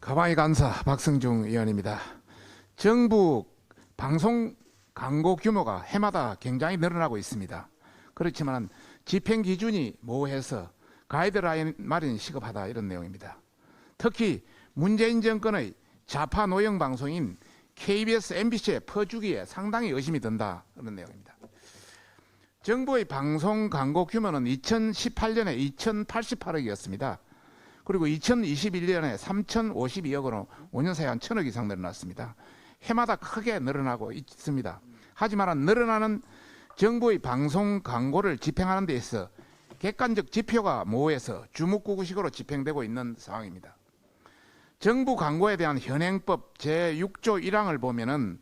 가방이 간사 박성중 의원입니다. 정부 방송 광고 규모가 해마다 굉장히 늘어나고 있습니다. 그렇지만 집행 기준이 모호해서 가이드라인 마련이 시급하다, 이런 내용입니다. 특히 문재인 정권의 좌파 노영 방송인 KBS, MBC의 퍼주기에 상당히 의심이 든다, 그런 내용입니다. 정부의 방송 광고 규모는 2018년에 2,088억이었습니다. 그리고 2021년에 3,052억으로 5년 사이에 한 1,000억 이상 늘어났습니다. 해마다 크게 늘어나고 있습니다. 하지만 늘어나는 정부의 방송 광고를 집행하는 데 있어 객관적 지표가 모호해서 주묵구구식으로 집행되고 있는 상황입니다. 정부 광고에 대한 현행법 제6조 1항을 보면은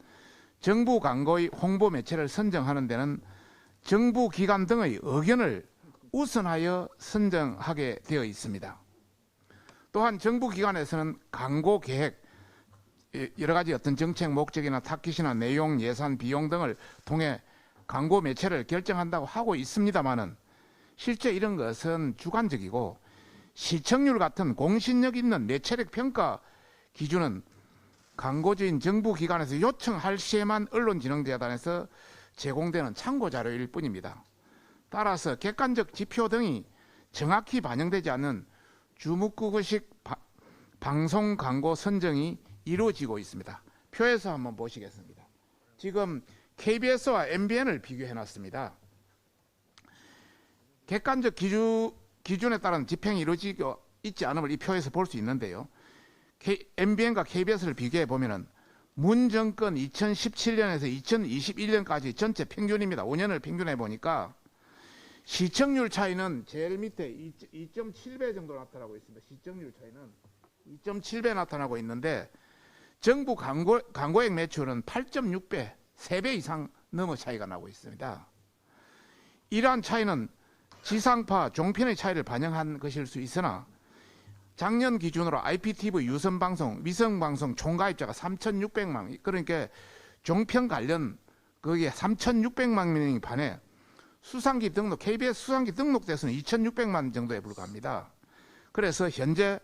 정부 광고의 홍보 매체를 선정하는 데는 정부 기관 등의 의견을 우선하여 선정하게 되어 있습니다. 또한 정부 기관에서는 광고 계획, 여러 가지 어떤 정책 목적이나 타깃이나 내용, 예산, 비용 등을 통해 광고 매체를 결정한다고 하고 있습니다만은 실제 이런 것은 주관적이고 시청률 같은 공신력 있는 매체력 평가 기준은 광고주인 정부 기관에서 요청할 시에만 언론진흥재단에서 제공되는 참고 자료일 뿐입니다. 따라서 객관적 지표 등이 정확히 반영되지 않는 주묵구구식 방송 광고 선정이 이루어지고 있습니다. 표에서 한번 보시겠습니다. 지금 KBS와 MBN을 비교해 놨습니다. 객관적 기준에 따른 집행이 이루어지고 있지 않음을 이 표에서 볼 수 있는데요. MBN과 KBS를 비교해 보면은 문 정권 2017년에서 2021년까지 전체 평균입니다. 5년을 평균해 보니까 시청률 차이는 제일 밑에 2.7배 정도 나타나고 있습니다. 시청률 차이는 2.7배 나타나고 있는데 정부 광고액 매출은 8.6배, 3배 이상 넘어 차이가 나고 있습니다. 이러한 차이는 지상파, 종편의 차이를 반영한 것일 수 있으나 작년 기준으로 IPTV 유선방송, 위성방송 총가입자가 3,600만, 그러니까 종편 관련 거기에 3,600만 명이 반해 수상기 등록, KBS 수상기 등록 대수는 2,600만 정도에 불과합니다. 그래서 현재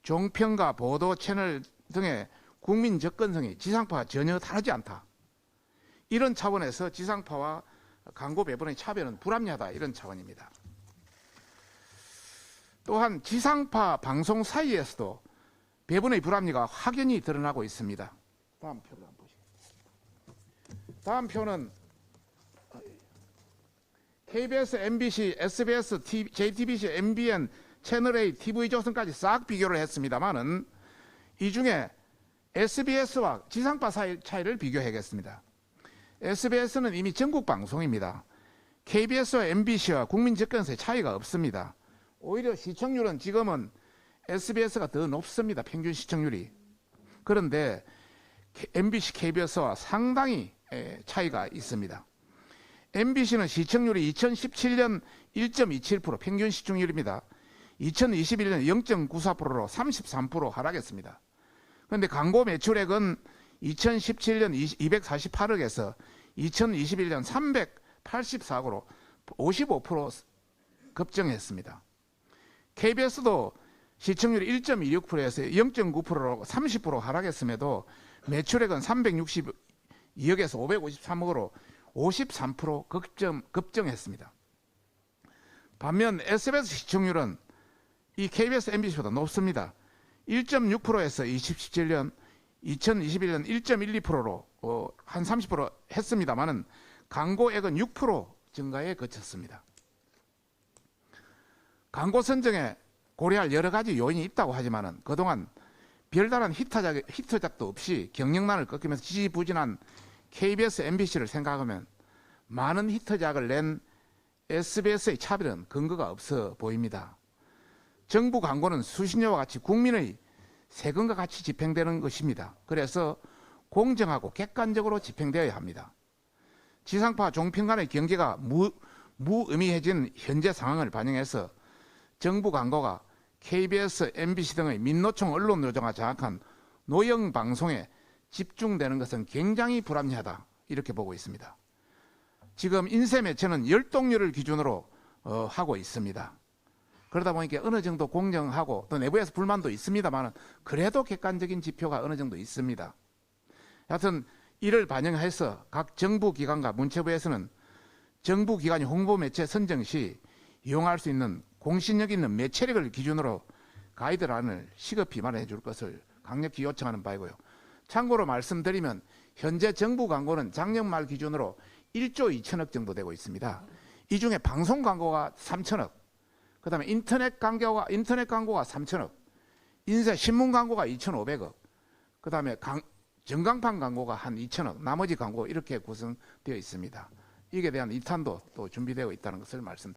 종편과 보도 채널 등의 국민 접근성이 지상파와 전혀 다르지 않다. 이런 차원에서 지상파와 광고 배분의 차별은 불합리하다, 이런 차원입니다. 또한 지상파 방송 사이에서도 배분의 불합리가 확연히 드러나고 있습니다. 다음 표를 한번 보시겠습니다. 다음 표는 KBS, MBC, SBS, JTBC, MBN, 채널A, TV조선까지 싹 비교를 했습니다만은 이 중에 SBS와 지상파 사이 차이를 비교하겠습니다. SBS는 이미 전국 방송입니다. KBS와 MBC와 국민 접근성의 차이가 없습니다. 오히려 시청률은 지금은 SBS가 더 높습니다. 평균 시청률이. 그런데 MBC, KBS와 상당히 차이가 있습니다. MBC는 시청률이 2017년 1.27% 평균 시청률입니다. 2021년 0.94%로 33% 하락했습니다. 그런데 광고 매출액은 2017년 248억에서 2021년 384억으로 55% 급증했습니다. KBS도 시청률이 1.26%에서 0.9%로 30% 하락했음에도 매출액은 362억에서 553억으로 53% 급증했습니다. 반면 SBS 시청률은 이 KBS, MBC보다 높습니다. 1.6%에서 2017년 2021년 1.12%로 한 30% 했습니다만은 광고액은 6% 증가에 그쳤습니다. 광고 선정에 고려할 여러 가지 요인이 있다고 하지만은 그동안 별다른 히트작도 없이 경력난을 꺾이면서 지지부진한 KBS, MBC를 생각하면 많은 히트작을 낸 SBS의 차별은 근거가 없어 보입니다. 정부 광고는 수신료와 같이 국민의 세금과 같이 집행되는 것입니다. 그래서 공정하고 객관적으로 집행되어야 합니다. 지상파 종편 간의 경계가 무의미해진 현재 상황을 반영해서 정부 광고가 KBS, MBC 등의 민노총 언론 노조가 장악한 노영 방송에 집중되는 것은 굉장히 불합리하다, 이렇게 보고 있습니다. 지금 인쇄 매체는 열독률을 기준으로 하고 있습니다. 그러다 보니까 어느 정도 공정하고 또 내부에서 불만도 있습니다만 그래도 객관적인 지표가 어느 정도 있습니다. 하여튼 이를 반영해서 각 정부기관과 문체부에서는 정부기관이 홍보 매체 선정 시 이용할 수 있는 공신력 있는 매체력을 기준으로 가이드라인을 시급히 마련해 줄 것을 강력히 요청하는 바이고요. 참고로 말씀드리면 현재 정부 광고는 작년 말 기준으로 1조 2천억 정도 되고 있습니다. 이 중에 방송 광고가 3천억, 그다음에 인터넷 광고가 3천억, 인쇄 신문 광고가 2,500억, 그다음에 전광판 광고가 한 2천억, 나머지 광고 이렇게 구성되어 있습니다. 이에 대한 이탄도 또 준비되어 있다는 것을 말씀드립니다.